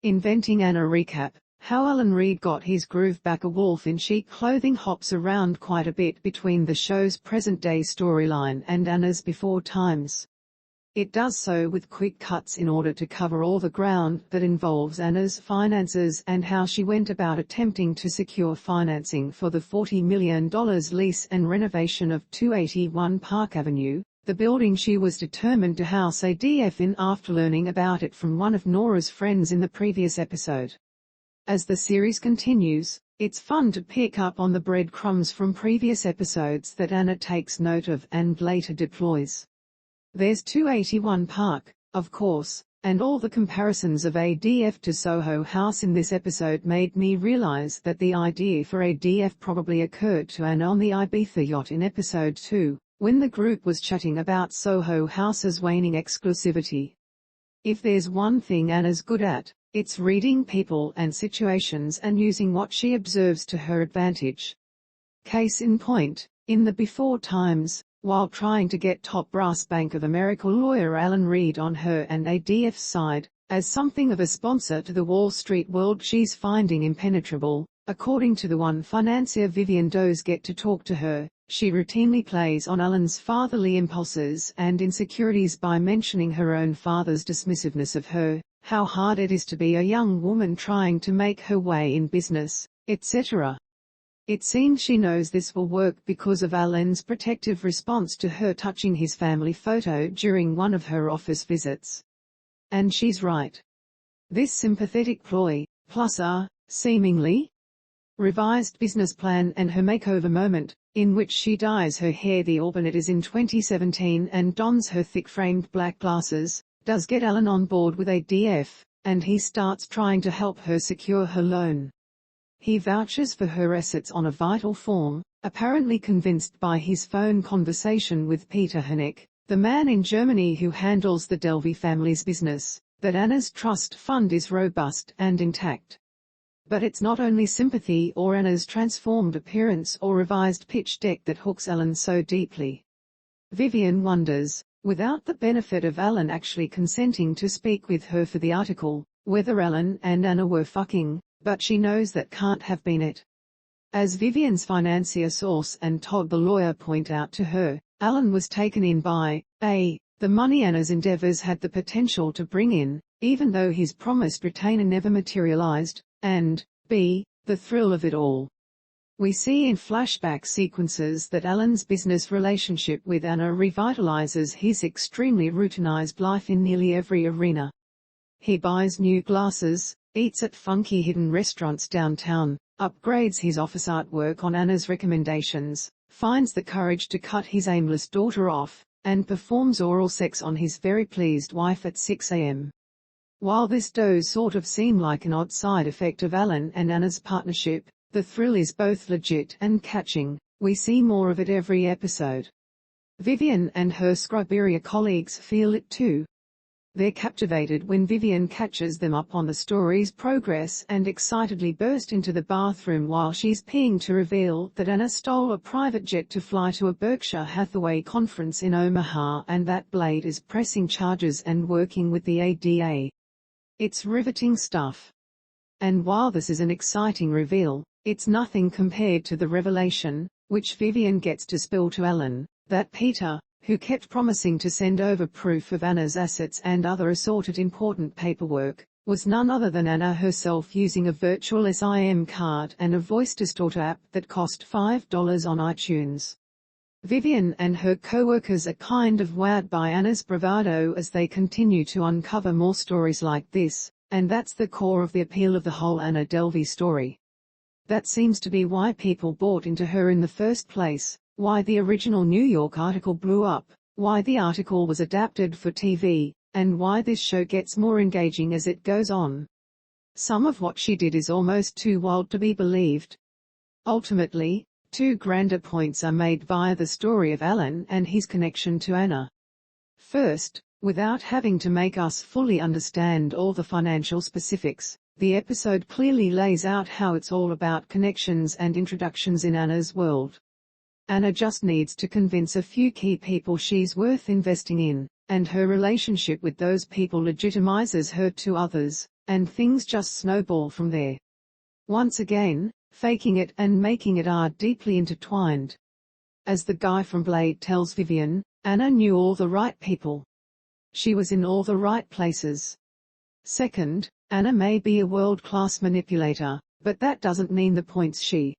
Inventing Anna recap. How Alan Reed got his groove back. A wolf in sheep clothing hops around quite a bit between the show's present-day storyline and Anna's before times. It does so with quick cuts in order to cover all the ground that involves Anna's finances and how she went about attempting to secure financing for the $40 million lease and renovation of 281 Park Avenue, the building she was determined to house ADF in after learning about it from one of Nora's friends in the previous episode. As the series continues, it's fun to pick up on the breadcrumbs from previous episodes that Anna takes note of and later deploys. There's 281 Park, of course, and all the comparisons of ADF to Soho House in this episode made me realize that the idea for ADF probably occurred to Anna on the Ibiza yacht in episode 2, when the group was chatting about Soho House's waning exclusivity. If there's one thing Anna's good at, it's reading people and situations and using what she observes to her advantage. Case in point, in the Before Times, while trying to get top brass Bank of America lawyer Alan Reed on her and ADF's side, as something of a sponsor to the Wall Street world she's finding impenetrable, according to the one financier Vivian does get to talk to her, she routinely plays on Alan's fatherly impulses and insecurities by mentioning her own father's dismissiveness of her, how hard it is to be a young woman trying to make her way in business, etc. It seems she knows this will work because of Alan's protective response to her touching his family photo during one of her office visits. And she's right. This sympathetic ploy, plus a, seemingly, revised business plan and her makeover moment, in which she dyes her hair the auburn it is in 2017 and dons her thick-framed black glasses, does get Alan on board with ADF, and he starts trying to help her secure her loan. He vouches for her assets on a vital form, apparently convinced by his phone conversation with Peter Hennig, the man in Germany who handles the Delvey family's business, that Anna's trust fund is robust and intact. But it's not only sympathy or Anna's transformed appearance or revised pitch deck that hooks Alan so deeply. Vivian wonders, without the benefit of Alan actually consenting to speak with her for the article, whether Alan and Anna were fucking, but she knows that can't have been it. As Vivian's financier source and Todd the lawyer point out to her, Alan was taken in by, A, the money Anna's endeavors had the potential to bring in, even though his promised retainer never materialized, and, B, the thrill of it all. We see in flashback sequences that Alan's business relationship with Anna revitalizes his extremely routinized life in nearly every arena. He buys new glasses, eats at funky hidden restaurants downtown, upgrades his office artwork on Anna's recommendations, finds the courage to cut his aimless daughter off, and performs oral sex on his very pleased wife at 6 a.m. While this does sort of seem like an odd side effect of Alan and Anna's partnership, the thrill is both legit and catching. We see more of it every episode. Vivian and her Scrubberia colleagues feel it too. They're captivated when Vivian catches them up on the story's progress and excitedly burst into the bathroom while she's peeing to reveal that Anna stole a private jet to fly to a Berkshire Hathaway conference in Omaha and that Blade is pressing charges and working with the ADA. It's riveting stuff. And while this is an exciting reveal, it's nothing compared to the revelation, which Vivian gets to spill to Alan, that Peter, who kept promising to send over proof of Anna's assets and other assorted important paperwork, was none other than Anna herself using a virtual SIM card and a voice distorter app that cost $5 on iTunes. Vivian and her co-workers are kind of wowed by Anna's bravado as they continue to uncover more stories like this, and that's the core of the appeal of the whole Anna Delvey story. That seems to be why people bought into her in the first place, why the original New York article blew up, why the article was adapted for TV, and why this show gets more engaging as it goes on. Some of what she did is almost too wild to be believed. Ultimately, two grander points are made via the story of Alan and his connection to Anna. First, without having to make us fully understand all the financial specifics, the episode clearly lays out how it's all about connections and introductions in Anna's world. Anna just needs to convince a few key people she's worth investing in, and her relationship with those people legitimizes her to others, and things just snowball from there. Once again, faking it and making it are deeply intertwined. As the guy from Blade tells Vivian, Anna knew all the right people. She was in all the right places. Second, Anna may be a world-class manipulator, but that doesn't mean the points she